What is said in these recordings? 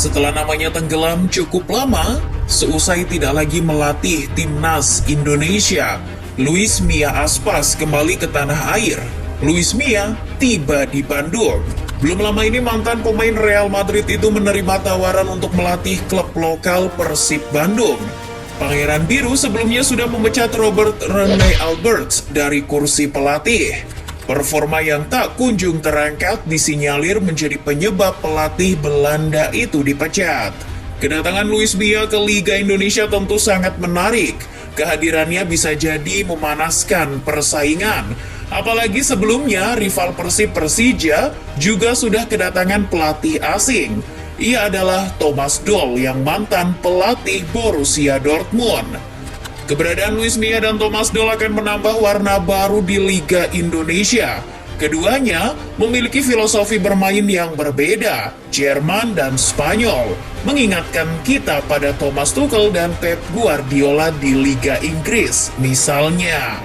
Setelah namanya tenggelam cukup lama, seusai tidak lagi melatih timnas Indonesia, Luis Mia Aspas kembali ke tanah air. Luis Mia tiba di Bandung. Belum lama ini mantan pemain Real Madrid itu menerima tawaran untuk melatih klub lokal Persib Bandung. Pangeran Biru sebelumnya sudah memecat Robert Rene Alberts dari kursi pelatih. Performa yang tak kunjung terangkat disinyalir menjadi penyebab pelatih Belanda itu dipecat. Kedatangan Luis Mia ke Liga Indonesia tentu sangat menarik. Kehadirannya bisa jadi memanaskan persaingan. Apalagi sebelumnya rival Persib Persija juga sudah kedatangan pelatih asing. Ia adalah Thomas Doll yang mantan pelatih Borussia Dortmund. Keberadaan Luis Mia dan Thomas Doll akan menambah warna baru di Liga Indonesia. Keduanya memiliki filosofi bermain yang berbeda, Jerman dan Spanyol, mengingatkan kita pada Thomas Tuchel dan Pep Guardiola di Liga Inggris, misalnya.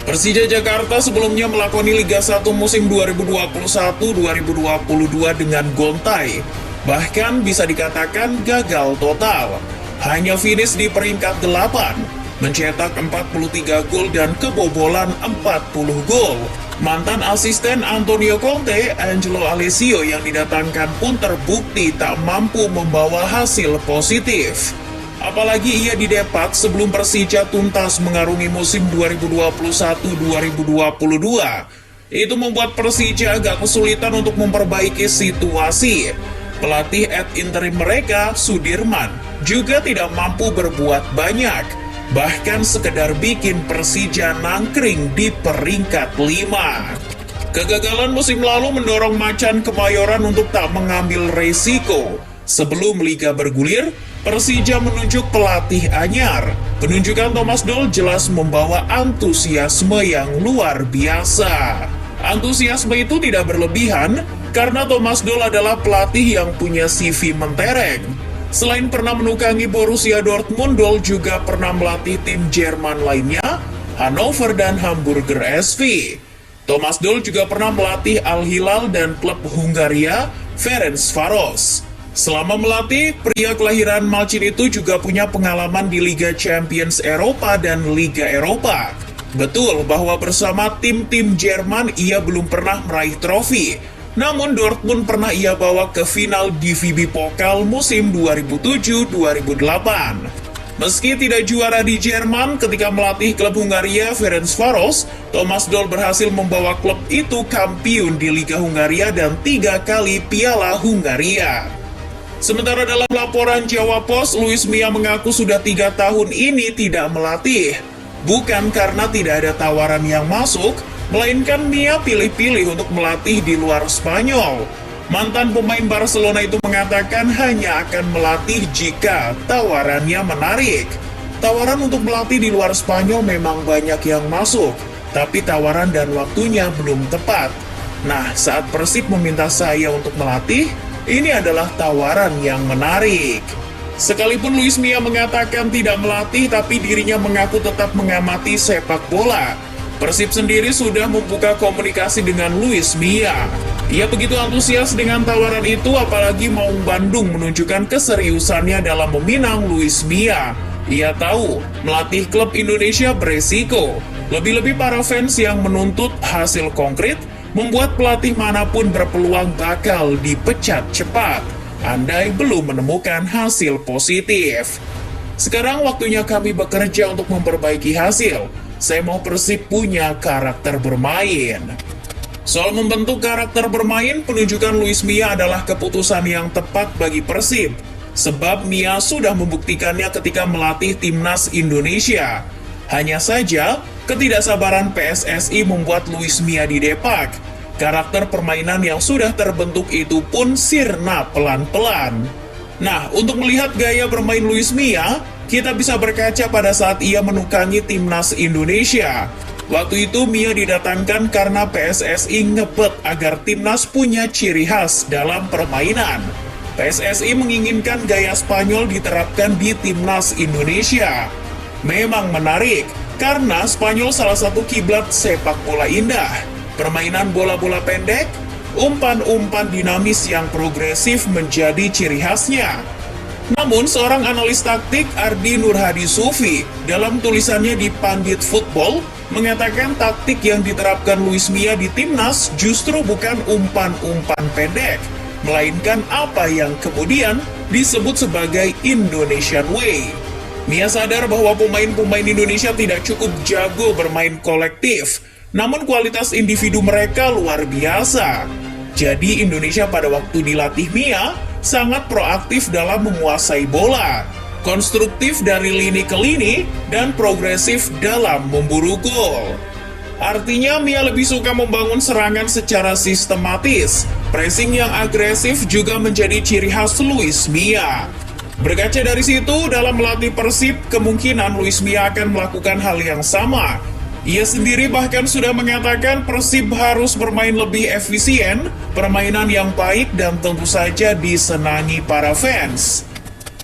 Persija Jakarta sebelumnya melakoni Liga 1 musim 2021-2022 dengan gontai. Bahkan bisa dikatakan gagal total. Hanya finish di peringkat 8. Mencetak 43 gol dan kebobolan 40 gol. Mantan asisten Antonio Conte, Angelo Alessio yang didatangkan pun terbukti tak mampu membawa hasil positif. Apalagi ia didepak sebelum Persija tuntas mengarungi musim 2021-2022. Itu membuat Persija agak kesulitan untuk memperbaiki situasi. Pelatih ad interim mereka, Sudirman, juga tidak mampu berbuat banyak. Bahkan sekedar bikin Persija nangkring di peringkat 5. Kegagalan musim lalu mendorong Macan Kemayoran untuk tak mengambil resiko. Sebelum liga bergulir, Persija menunjuk pelatih anyar. Penunjukan Thomas Doll jelas membawa antusiasme yang luar biasa. Antusiasme itu tidak berlebihan, karena Thomas Doll adalah pelatih yang punya CV mentereng. Selain pernah menukangi Borussia Dortmund, Doll juga pernah melatih tim Jerman lainnya, Hannover dan Hamburger SV. Thomas Doll juga pernah melatih Al Hilal dan klub Hungaria, Ferencváros. Selama melatih, pria kelahiran Malcin itu juga punya pengalaman di Liga Champions Eropa dan Liga Eropa. Betul bahwa bersama tim-tim Jerman ia belum pernah meraih trofi. Namun Dortmund pernah ia bawa ke final DFB Pokal musim 2007-2008. Meski tidak juara di Jerman ketika melatih klub Hungaria Ferencváros, Thomas Doll berhasil membawa klub itu kampiun di Liga Hungaria dan 3 kali Piala Hungaria. Sementara dalam laporan Jawa Pos, Luis Mia mengaku sudah 3 tahun ini tidak melatih. Bukan karena tidak ada tawaran yang masuk, melainkan Mia pilih-pilih untuk melatih di luar Spanyol. Mantan pemain Barcelona itu mengatakan hanya akan melatih jika tawarannya menarik. Tawaran untuk melatih di luar Spanyol memang banyak yang masuk, tapi tawaran dan waktunya belum tepat. Nah, saat Persib meminta saya untuk melatih, ini adalah tawaran yang menarik. Sekalipun Luis Mia mengatakan tidak melatih, tapi dirinya mengaku tetap mengamati sepak bola. Persib sendiri sudah membuka komunikasi dengan Luis Mia. Ia begitu antusias dengan tawaran itu, apalagi Maung Bandung menunjukkan keseriusannya dalam meminang Luis Mia. Ia tahu, melatih klub Indonesia beresiko. Lebih-lebih para fans yang menuntut hasil konkret, membuat pelatih manapun berpeluang bakal dipecat cepat, andai belum menemukan hasil positif. Sekarang waktunya kami bekerja untuk memperbaiki hasil. Saya mau Persib punya karakter bermain. Soal membentuk karakter bermain, penunjukan Luis Mia adalah keputusan yang tepat bagi Persib. Sebab Mia sudah membuktikannya ketika melatih timnas Indonesia. Hanya saja, ketidaksabaran PSSI membuat Luis Mia didepak. Karakter permainan yang sudah terbentuk itu pun sirna pelan-pelan. Nah, untuk melihat gaya bermain Luis Mia, kita bisa berkaca pada saat ia menukangi timnas Indonesia. Waktu itu Mia didatangkan karena PSSI ngebet agar timnas punya ciri khas dalam permainan. PSSI menginginkan gaya Spanyol diterapkan di timnas Indonesia. Memang menarik, karena Spanyol salah satu kiblat sepak bola indah. Permainan bola-bola pendek, umpan-umpan dinamis yang progresif menjadi ciri khasnya. Namun, seorang analis taktik Ardi Nurhadi Sufi dalam tulisannya di Pandit Football mengatakan taktik yang diterapkan Luis Mia di timnas justru bukan umpan-umpan pendek, melainkan apa yang kemudian disebut sebagai Indonesian Way. Mia sadar bahwa pemain-pemain Indonesia tidak cukup jago bermain kolektif, namun kualitas individu mereka luar biasa. Jadi Indonesia pada waktu dilatih Mia sangat proaktif dalam menguasai bola, konstruktif dari lini ke lini, dan progresif dalam memburu gol. Artinya Mia lebih suka membangun serangan secara sistematis. Pressing yang agresif juga menjadi ciri khas Luis Mia. Berkaca dari situ, dalam melatih Persib, kemungkinan Luis Mia akan melakukan hal yang sama. Ia sendiri bahkan sudah mengatakan Persib harus bermain lebih efisien, permainan yang baik, dan tentu saja disenangi para fans.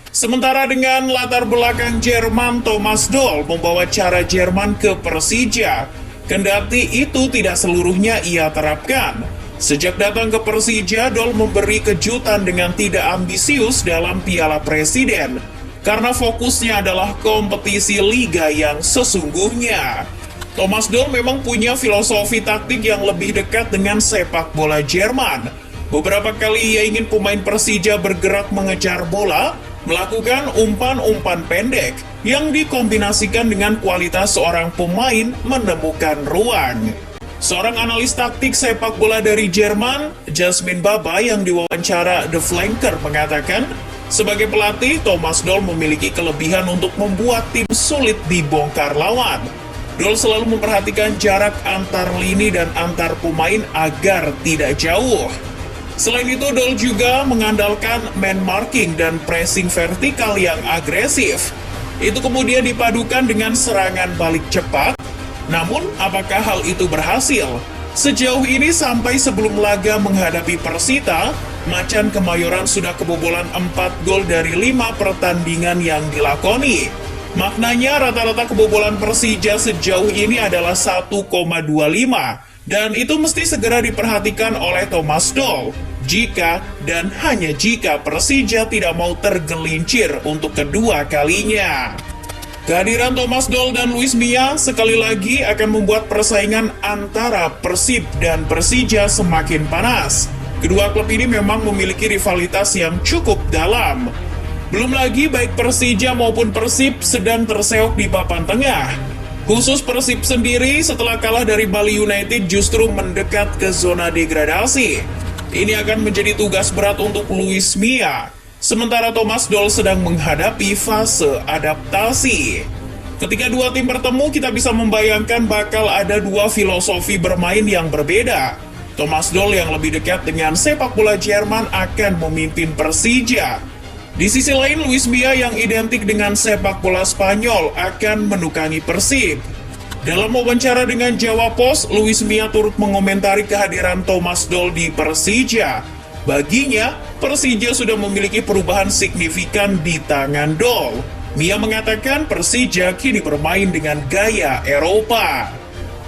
Sementara dengan latar belakang Jerman, Thomas Doll membawa cara Jerman ke Persija. Kendati itu tidak seluruhnya ia terapkan. Sejak datang ke Persija, Doll memberi kejutan dengan tidak ambisius dalam Piala Presiden, karena fokusnya adalah kompetisi liga yang sesungguhnya. Thomas Doll memang punya filosofi taktik yang lebih dekat dengan sepak bola Jerman. Beberapa kali ia ingin pemain Persija bergerak mengejar bola, melakukan umpan-umpan pendek yang dikombinasikan dengan kualitas seorang pemain menemukan ruang. Seorang analis taktik sepak bola dari Jerman, Jasmine Baba, yang diwawancara The Flanker mengatakan, sebagai pelatih, Thomas Doll memiliki kelebihan untuk membuat tim sulit dibongkar lawan. Doll selalu memperhatikan jarak antar lini dan antar pemain agar tidak jauh. Selain itu, Doll juga mengandalkan man marking dan pressing vertikal yang agresif. Itu kemudian dipadukan dengan serangan balik cepat. Namun, apakah hal itu berhasil? Sejauh ini sampai sebelum laga menghadapi Persita, Macan Kemayoran sudah kebobolan 4 gol dari 5 pertandingan yang dilakoni. Maknanya rata-rata kebobolan Persija sejauh ini adalah 1,25, dan itu mesti segera diperhatikan oleh Thomas Doll jika dan hanya jika Persija tidak mau tergelincir untuk kedua kalinya. Kehadiran Thomas Doll dan Luis Mia sekali lagi akan membuat persaingan antara Persib dan Persija semakin panas. Kedua klub ini memang memiliki rivalitas yang cukup dalam. Belum lagi baik Persija maupun Persib sedang terseok di papan tengah. Khusus Persib sendiri setelah kalah dari Bali United justru mendekat ke zona degradasi. Ini akan menjadi tugas berat untuk Luis Mia. Sementara Thomas Doll sedang menghadapi fase adaptasi. Ketika dua tim bertemu, kita bisa membayangkan bakal ada dua filosofi bermain yang berbeda. Thomas Doll yang lebih dekat dengan sepak bola Jerman akan memimpin Persija. Di sisi lain, Luis Mia yang identik dengan sepak bola Spanyol akan menukangi Persib. Dalam wawancara dengan Jawa Post, Luis Mia turut mengomentari kehadiran Thomas Doll di Persija. Baginya, Persija sudah memiliki perubahan signifikan di tangan Doll. Mia mengatakan Persija kini bermain dengan gaya Eropa.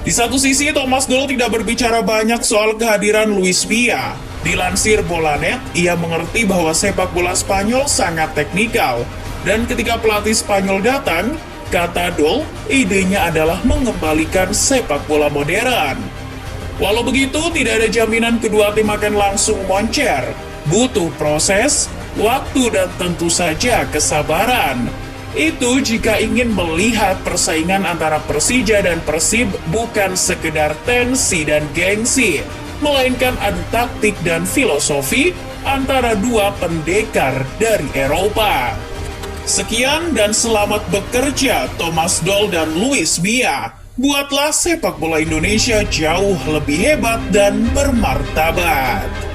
Di satu sisi, Thomas Doll tidak berbicara banyak soal kehadiran Luis Mia. Dilansir Bolanet, ia mengerti bahwa sepak bola Spanyol sangat teknikal. Dan ketika pelatih Spanyol datang, kata Doll, idenya adalah mengembalikan sepak bola modern. Walau begitu, tidak ada jaminan kedua tim akan langsung moncer. Butuh proses, waktu, dan tentu saja kesabaran. Itu jika ingin melihat persaingan antara Persija dan Persib bukan sekedar tensi dan gengsi, melainkan adu taktik dan filosofi antara dua pendekar dari Eropa. Sekian dan selamat bekerja Thomas Doll dan Luis Mia. Buatlah sepak bola Indonesia jauh lebih hebat dan bermartabat.